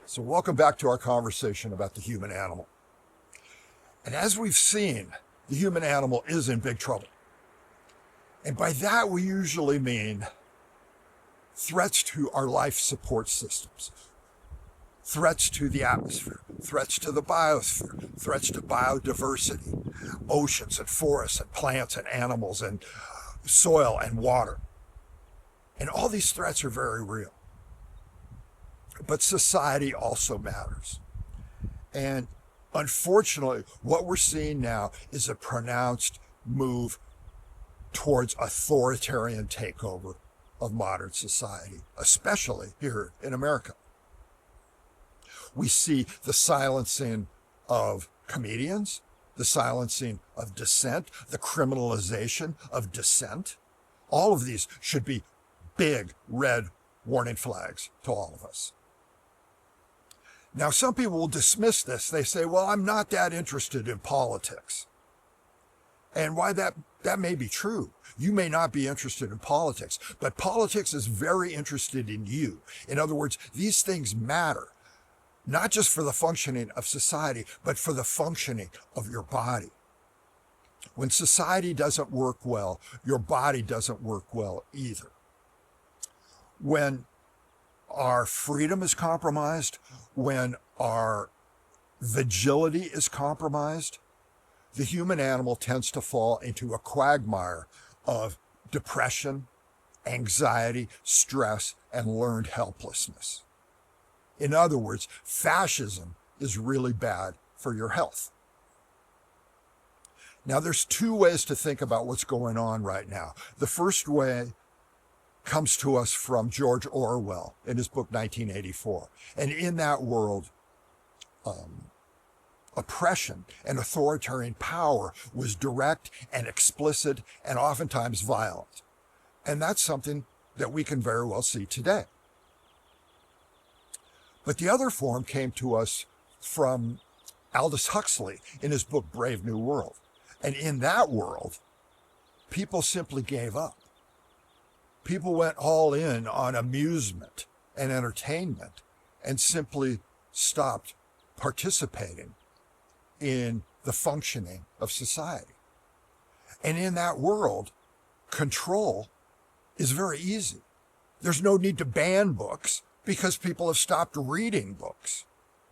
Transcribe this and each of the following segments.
So welcome back to our conversation about the human animal. And as we've seen, the human animal is in big trouble. And by that, we usually mean threats to our life support systems, threats to the atmosphere, threats to the biosphere, threats to biodiversity, oceans and forests and plants and animals and soil and water. And all these threats are very real. But society also matters. And unfortunately, what we're seeing now is a pronounced move towards authoritarian takeover of modern society, especially here in America. We see the silencing of comedians, the silencing of dissent, the criminalization of dissent. All of these should be big red warning flags to all of us. Now, some people will dismiss this. They say, well, I'm not that interested in politics. And why that may be true. You may not be interested in politics, but politics is very interested in you. In other words, these things matter, not just for the functioning of society, but for the functioning of your body. When society doesn't work well, your body doesn't work well either. When our freedom is compromised, when our vigility is compromised, the human animal tends to fall into a quagmire of depression, anxiety, stress, and learned helplessness. In other words, fascism is really bad for your health. Now, there's two ways to think about what's going on right now. The first way comes to us from George Orwell in his book 1984. And in that world, oppression and authoritarian power was direct and explicit and oftentimes violent. And that's something that we can very well see today. But the other form came to us from Aldous Huxley in his book Brave New World. And in that world, people simply gave up. People went all in on amusement and entertainment and simply stopped participating in the functioning of society. And in that world, control is very easy. There's no need to ban books because people have stopped reading books.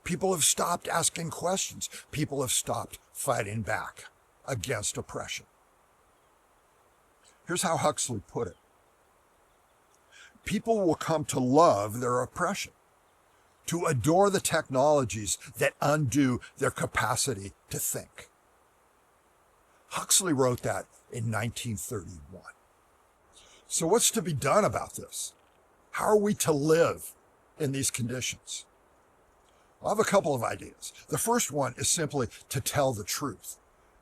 People have stopped asking questions. People have stopped fighting back against oppression. Here's how Huxley put it. People will come to love their oppression, to adore the technologies that undo their capacity to think. Huxley wrote that in 1931. So what's to be done about this? How are we to live in these conditions? I have a couple of ideas. The first one is simply to tell the truth.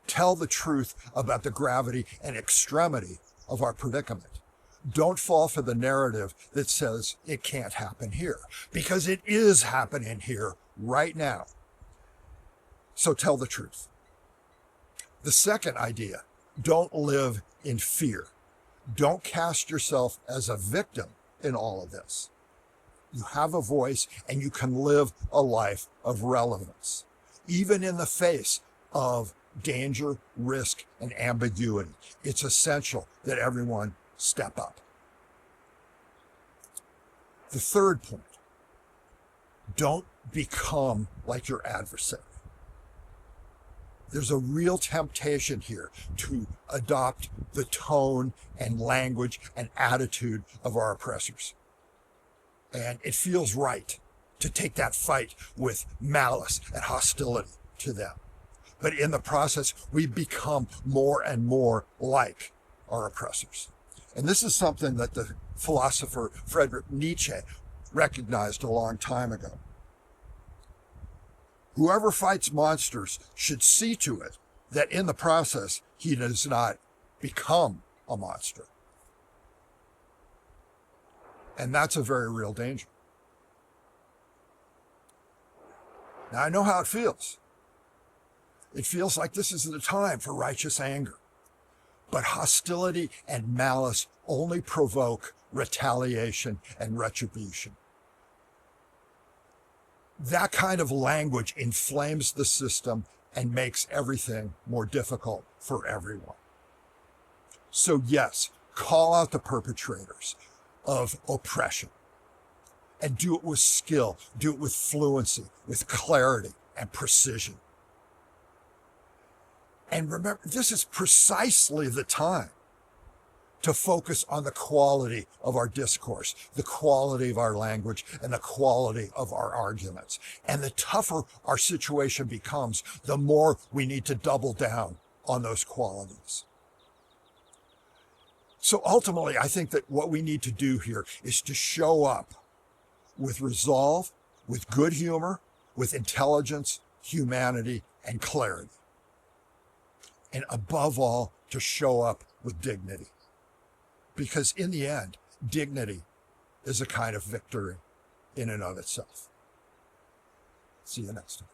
Tell the truth about the gravity and extremity of our predicament. Don't fall for the narrative that says it can't happen here, because it is happening here right now. So tell the truth. The second idea, don't live in fear. Don't cast yourself as a victim in all of this. You have a voice and you can live a life of relevance, even in the face of danger, risk, and ambiguity. It's essential that everyone step up. The third point, don't become like your adversary. There's a real temptation here to adopt the tone and language and attitude of our oppressors. And it feels right to take that fight with malice and hostility to them. But in the process, we become more and more like our oppressors. And this is something that the philosopher Friedrich Nietzsche recognized a long time ago. Whoever fights monsters should see to it that in the process, he does not become a monster. And that's a very real danger. Now, I know how it feels. It feels like this is the time for righteous anger. But hostility and malice only provoke retaliation and retribution. that kind of language inflames the system and makes everything more difficult for everyone. So yes, call out the perpetrators of oppression and do it with skill, do it with fluency, with clarity and precision. And remember, this is precisely the time to focus on the quality of our discourse, the quality of our language, and the quality of our arguments. And the tougher our situation becomes, the more we need to double down on those qualities. So ultimately, I think that what we need to do here is to show up with resolve, with good humor, with intelligence, humanity, and clarity. And above all, to show up with dignity. Because in the end, dignity is a kind of victory in and of itself. See you next time.